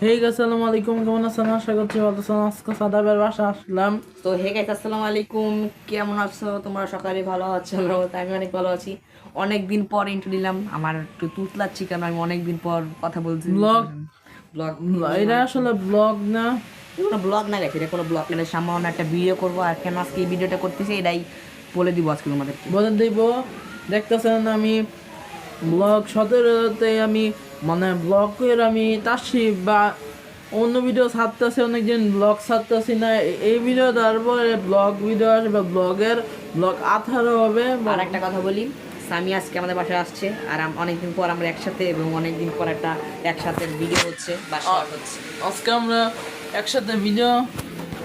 Hey guys, আসসালামু আলাইকুম। কেমন আছেন? আশা করছি ভালো আছেন। আজকে সাদাবের বাসা আসলাম। তো হে গাইস, আসসালামু আলাইকুম। কেমন আছো তোমরা? সকালে ভালো আছো? আমি অনেক ভালো আছি। অনেক দিন পর ইন্টু দিলাম। আমার একটু তুতলাচ্ছি কারণ আমি অনেক দিন পর কথা বলছি ব্লগ ব্লগ এটা আসলে ব্লগ না। কোনো ব্লগ না গেছে, এটা কোনো ব্লগ না, এটা সামান্য একটা ভিডিও করবো। আর কেন আজকে এই ভিডিওটা করতেছি এটাই বলে দিব আজকে তোমাদেরকে। বলে দিব। দেখতেছেন আমি ব্লগ 17-তে আমি ব্লগের আমি তাসি বা অন্য ভিডিও ছাড়তেছি, অনেকদিন ব্লগ ছাড়তেছি না। এই ভিডিও তারপরে ব্লগ ভিডিও আসবে, ব্লগ 18 হবে। আর একটা কথা বলি, সামি আজকে আমাদের বাসায় আসছে। আর অনেকদিন পর আমরা একসাথে, এবং অনেকদিন পর একটা একসাথে ভিডিও হচ্ছে বা শর্ট হচ্ছে। আজকে আমরা একসাথে ভিডিও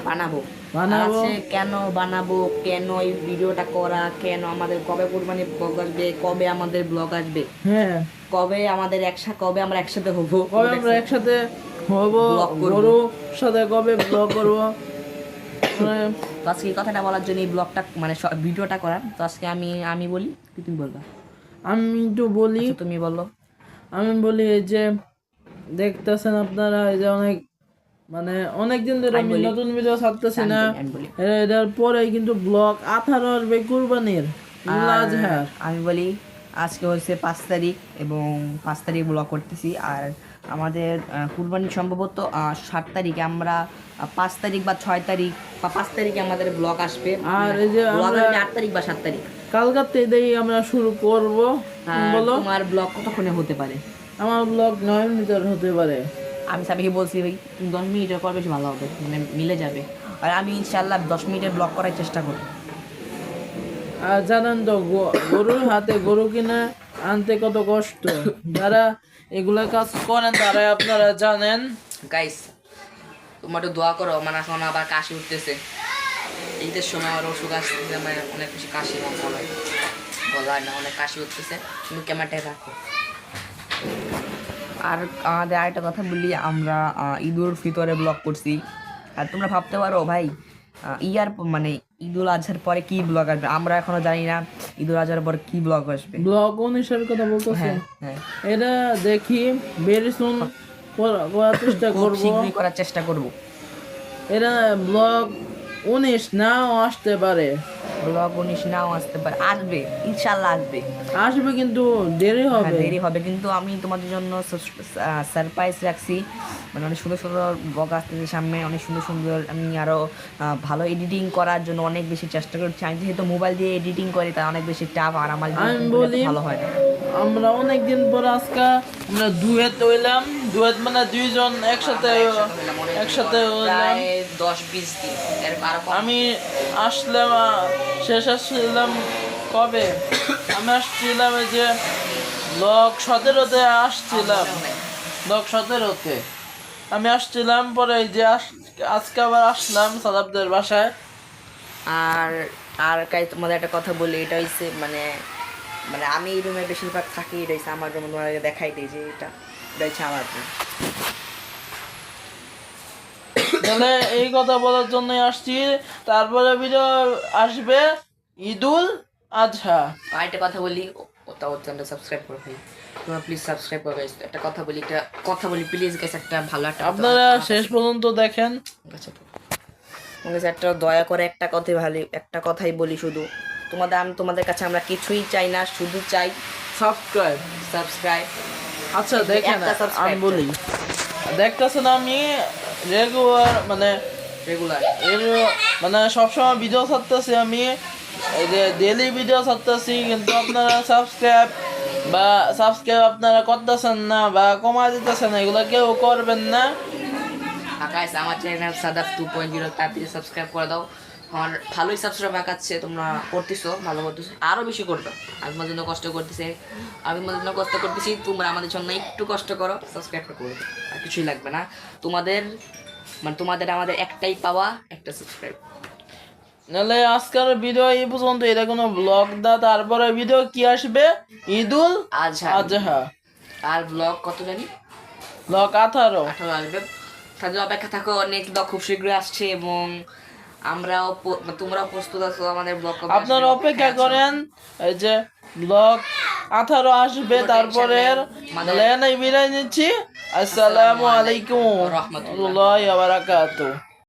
বানাবো। বানাবো। আছে কেন বানাবো, কেন এই ভিডিওটা করা, কেন আমাদের কবে কুরবানি ব্লগ আসবে, কবে আমাদের ব্লগ আসবে, হ্যাঁ, কবে আমরা একসাথে হবো, কবে আমরা একসাথে হব, ব্লগ করবো। গরুর সাথে কবে ব্লগ করবো। মানে তো আজকে এই কথাটা বলার জন্য এই ব্লগটা মানে ভিডিওটা করার। তো আজকে আমি আমি বলি কি তুমি বলবা? আমি একটু বলি। আচ্ছা তুমি বলো। আমি বলি এই যে দেখতেছেন আপনারা, এই যে অনেক দিন ধরে আমি আমি বলি, নতুন ভিডিও ছাড়তেছি আমি না। বলি, আমি বলি এটার পরে কিন্তু ব্লগ 18 আসবে কুরবানির, ঈদুল আর আজহার। আমি বলি আজকে হচ্ছে 5 তারিখ, এবং 5 তারিখ ব্লগ করতেছি। আর আমাদের কুরবানি সম্ভবত 7 তারিখে, আমরা 5 তারিখ বা 6 তারিখ বা 5 তারিখে আমাদের ব্লগ আসবে। আর এই যে ব্লগ আমরা আসবে 8 তারিখ বা 7 তারিখ। কালকাতে দিয়ে আমরা শুরু করব। বলো, তোমার ব্লগ কতক্ষণে হতে পারে? আমার ব্লগ 9 মিনিটের হতে পারে। আমি সাবিকে বলছি ভাই তুমি 10 মিনিটের পর বেশি ভালো হবে, মানে মিলে যাবে। আর আমি ইনশাল্লাহ 10 মিনিটের ব্লগ করার চেষ্টা করব। আর জানেন তো, গরুর হাতে গরু কিনে আনতে কত কষ্ট। যারা এগুলা কাজ করেন তারা আপনারা জানেন। গাইস, তোমরা একটু দোয়া করো, মানে এখন আবার কাশি উঠতেছে। ঈদের সময় আমার ওষুধ আসতেছে, মানে অনেক বেশি কাশি গলায়, গলায় না, অনেক কাশি উঠতেছে। তুমি ক্যামেরাটাই রাখো। আর আমাদের আরেকটা কথা বলি, আমরা ঈদুল ফিতরে ব্লগ করছি। আর তোমরা ভাবতে পারো ভাই, মানে ঈদুল আজহার পরে কি ব্লগ আসবে, আমরা এখনো জানি না ঈদুল আজহার পরে কি ব্লগ আসবে। ব্লগ অনুসারে কথা বলতেছে। হ্যাঁ, হ্যাঁ, এটা দেখি ভেরি সুন করার চেষ্টা খুব করব। শীঘ্রই করার চেষ্টা করব। এটা ব্লগ 19 নাও আসতে পারে। ব্লগ 19 নাও আসতে পারে, আসবে, ইনশাল্লাহ আসবে। আসবে কিন্তু দেরি হ্যাঁ, হবে। দেরি হবে, কিন্তু আমি তোমাদের জন্য সারপ্রাইজ রাখছি। মানে অনেক সুন্দর সুন্দর ব্লগ আসতেছে সামনে, অনেক সুন্দর সুন্দর। আমি আরও ভালো এডিটিং করার জন্য অনেক বেশি চেষ্টা করছি। আমি যেহেতু মোবাইল দিয়ে এডিটিং করি, তাই অনেক বেশি টাফ, আর আমার আমি এত বলি, ভালো হয় না। আমরা অনেকদিন পর আজকে আমরা ডুয়েট হইলাম। ডুয়েট মানে দুইজন একসাথে একসাথে হইলাম। প্রায় 10-20 দিন, এর আরো কম। আমি আসলাম, শেষ আসছিলাম কবে? আমি আসছিলাম এই যে ব্লগ 17-তে আসছিলাম। ব্লগ 17-তে আমি আসছিলাম, পরে এই যে আজকে আবার আসলাম সাদাবদের বাসায়। আর আর কাই তোমাদের একটা কথা বলি, এটা হচ্ছে মানে মানে আমি এই রুমে বেশিরভাগ থাকি। এটা হচ্ছে আমার রুম, তোমাদেরকে দেখাই দিই যে এটা হচ্ছে আমার রুম। তাহলে এই কথা বলার জন্যই আসছি। তারপরে ভিডিও আসবে ঈদুল আজহা। আর একটা কথা বলি, ওটা চ্যানেলটা সাবস্ক্রাইব করে ভাই, তোমরা প্লিজ সাবস্ক্রাইব করো guys। একটা কথা বলি প্লিজ গাইস, একটা ভালো একটা আপনারা শেষ পর্যন্ত দেখেন। আচ্ছা, একটা দয়া করে একটা কথাই বলি শুধু, আমি তোমাদের কাছে আমরা কিছুই চাই না, শুধু চাই সাবস্ক্রাইব। সাবস্ক্রাইব। আচ্ছা দেখেন, একটা আমি সাবস্ক্রাইব বলি, দেখতেছেন আমি রেগুলার রেগুলার। এর সবসময় ভিডিও ছাড়তেছি আমি। এই যে ডেলি ভিডিও ছাড়তেছি, কিন্তু আপনারা সাবস্ক্রাইব আপনারা করতেছেন না বা কমায় দিতেছেন, এগুলো কেউ করবেন না। গাইস, আমার চ্যানেল সাদাব 2.0 তাড়াতাড়ি সাবস্ক্রাইব করে দাও। আমার ভালোই সাবস্ক্রাইব আঁকাচ্ছে, তোমরা করতেছো, ভালো করতেছো, আরও বেশি করবে। আমি তোমার জন্য কষ্ট করতেছি, আমি তোমাদের জন্য কষ্ট করতেছি, তোমরা আমাদের জন্য একটু কষ্ট করো, সাবস্ক্রাইবটা করে দাও। আর কিছুই লাগবে না তোমাদের, মানে তোমাদের আমাদের একটাই পাওয়া, একটা সাবস্ক্রাইব। নাহলে আজকের ভিডিও এই পর্যন্ত। এটা কোনো ব্লগ দা, তারপরে ভিডিও কি আসবে? ঈদুল আজহা। আর ব্লগ কত জানি, ব্লগ 18 আসবে। তাদের অপেক্ষা থাকো, নেক্সট ব্লগ খুব শীঘ্রই আসছে, এবং আমরাও তোমরাও প্রস্তুত আছো আমাদের ব্লগ কবে আপনারা অপেক্ষা করেন। এই যে ব্লগ 18 আসবে। তারপরে লেনাই বিদায় নিচ্ছি। আসসালামু আলাইকুম রহমতুল্লাহি ওয়া বারাকাতুহু।